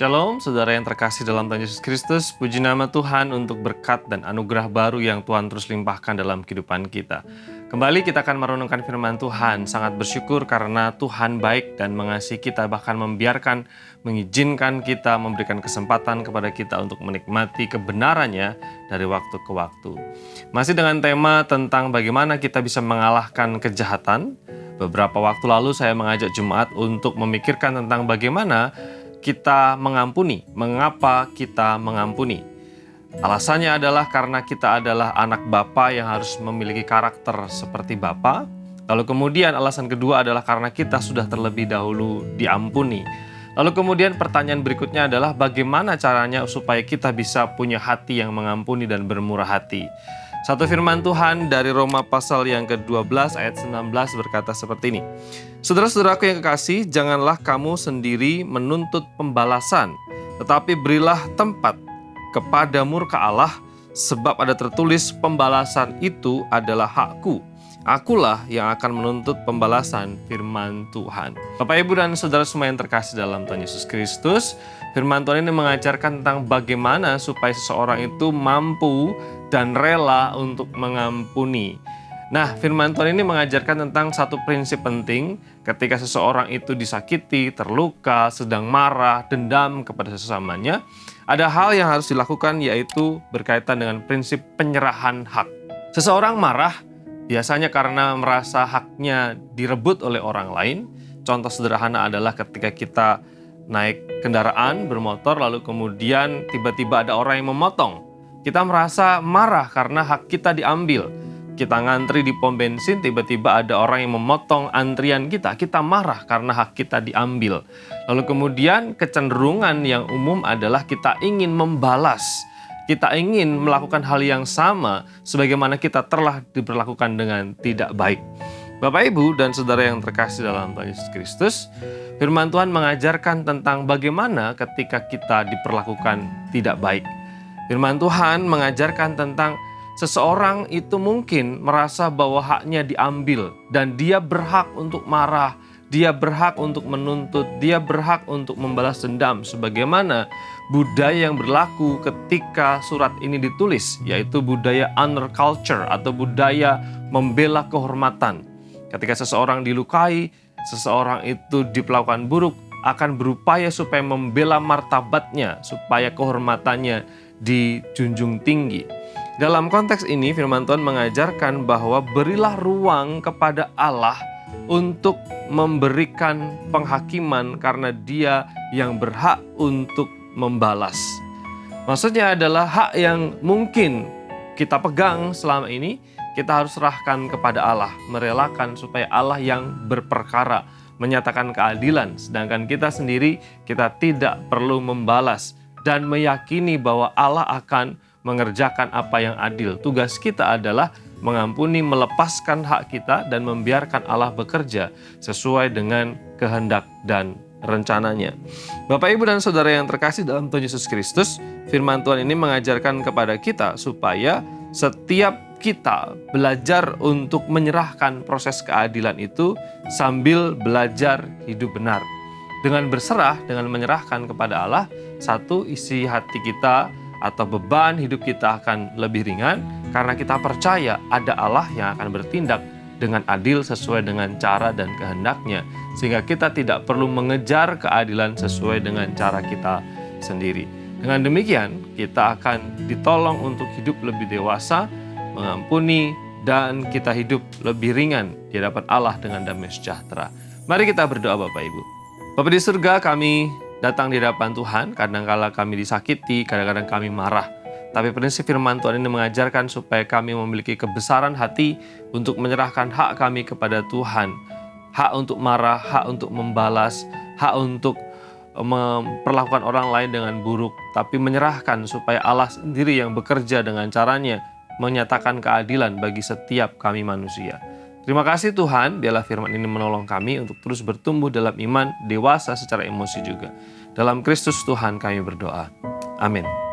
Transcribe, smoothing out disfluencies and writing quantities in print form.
Shalom, saudara yang terkasih dalam Tuhan Yesus Kristus. Puji nama Tuhan untuk berkat dan anugerah baru yang Tuhan terus limpahkan dalam kehidupan kita. Kembali kita akan merenungkan firman Tuhan. Sangat bersyukur karena Tuhan baik dan mengasihi kita, bahkan mengizinkan kita, memberikan kesempatan kepada kita untuk menikmati kebenarannya dari waktu ke waktu. Masih dengan tema tentang bagaimana kita bisa mengalahkan kejahatan. Beberapa waktu lalu saya mengajak jemaat untuk memikirkan tentang bagaimana kita mengampuni. Mengapa kita mengampuni? Alasannya adalah karena kita adalah anak Bapa yang harus memiliki karakter seperti Bapa. Lalu kemudian alasan kedua adalah karena kita sudah terlebih dahulu diampuni. Lalu kemudian pertanyaan berikutnya adalah bagaimana caranya supaya kita bisa punya hati yang mengampuni dan bermurah hati. Satu firman Tuhan dari Roma pasal yang ke-12 ayat 19 berkata seperti ini. Saudara-saudaraku yang kekasih, janganlah kamu sendiri menuntut pembalasan, tetapi berilah tempat kepada murka Allah, sebab ada tertulis pembalasan itu adalah hakku. Akulah yang akan menuntut pembalasan, firman Tuhan. Bapak, Ibu, dan saudara semua yang terkasih dalam Tuhan Yesus Kristus, firman Tuhan ini mengajarkan tentang bagaimana supaya seseorang itu mampu dan rela untuk mengampuni. Nah, firman Tuhan ini mengajarkan tentang satu prinsip penting ketika seseorang itu disakiti, terluka, sedang marah, dendam kepada sesamanya. Ada hal yang harus dilakukan, yaitu berkaitan dengan prinsip penyerahan hak. Seseorang marah biasanya karena merasa haknya direbut oleh orang lain. Contoh sederhana adalah ketika kita naik kendaraan bermotor lalu kemudian tiba-tiba ada orang yang memotong. Kita merasa marah karena hak kita diambil. Kita ngantri di pom bensin, tiba-tiba ada orang yang memotong antrian kita. Kita marah karena hak kita diambil. Lalu kemudian kecenderungan yang umum adalah kita ingin membalas. Kita ingin melakukan hal yang sama sebagaimana kita telah diperlakukan dengan tidak baik. Bapak, Ibu, dan saudara yang terkasih dalam Tuhan Yesus Kristus, firman Tuhan mengajarkan tentang bagaimana ketika kita diperlakukan tidak baik. Firman Tuhan mengajarkan tentang seseorang itu mungkin merasa bahwa haknya diambil dan dia berhak untuk marah, dia berhak untuk menuntut, dia berhak untuk membalas dendam sebagaimana budaya yang berlaku ketika surat ini ditulis, yaitu budaya honor culture atau budaya membela kehormatan. Ketika seseorang dilukai, seseorang itu diperlakukan buruk, akan berupaya supaya membela martabatnya, supaya kehormatannya dijunjung tinggi. Dalam konteks ini firman Tuhan mengajarkan bahwa berilah ruang kepada Allah untuk memberikan penghakiman karena Dia yang berhak untuk membalas. Maksudnya adalah hak yang mungkin kita pegang selama ini, kita harus serahkan kepada Allah, merelakan supaya Allah yang berperkara, menyatakan keadilan, sedangkan kita sendiri kita tidak perlu membalas dan meyakini bahwa Allah akan mengerjakan apa yang adil. Tugas kita adalah mengampuni, melepaskan hak kita dan membiarkan Allah bekerja sesuai dengan kehendak dan rencananya. Bapak, Ibu, dan saudara yang terkasih dalam Tuhan Yesus Kristus, firman Tuhan ini mengajarkan kepada kita supaya setiap kita belajar untuk menyerahkan proses keadilan itu sambil belajar hidup benar. Dengan berserah, dengan menyerahkan kepada Allah, satu, isi hati kita atau beban hidup kita akan lebih ringan karena kita percaya ada Allah yang akan bertindak dengan adil sesuai dengan cara dan kehendaknya, sehingga kita tidak perlu mengejar keadilan sesuai dengan cara kita sendiri. Dengan demikian, kita akan ditolong untuk hidup lebih dewasa, mengampuni, dan kita hidup lebih ringan di hadapan Allah dengan damai sejahtera. Mari kita berdoa, Bapak Ibu. Bapa di surga, kami datang di hadapan Tuhan, kadang-kala kami disakiti, kadang-kadang kami marah. Tapi prinsip firman Tuhan ini mengajarkan supaya kami memiliki kebesaran hati untuk menyerahkan hak kami kepada Tuhan. Hak untuk marah, hak untuk membalas, hak untuk memperlakukan orang lain dengan buruk. Tapi menyerahkan supaya Allah sendiri yang bekerja dengan caranya menyatakan keadilan bagi setiap kami manusia. Terima kasih Tuhan, biarlah firman ini menolong kami untuk terus bertumbuh dalam iman, dewasa secara emosi juga. Dalam Kristus Tuhan kami berdoa. Amin.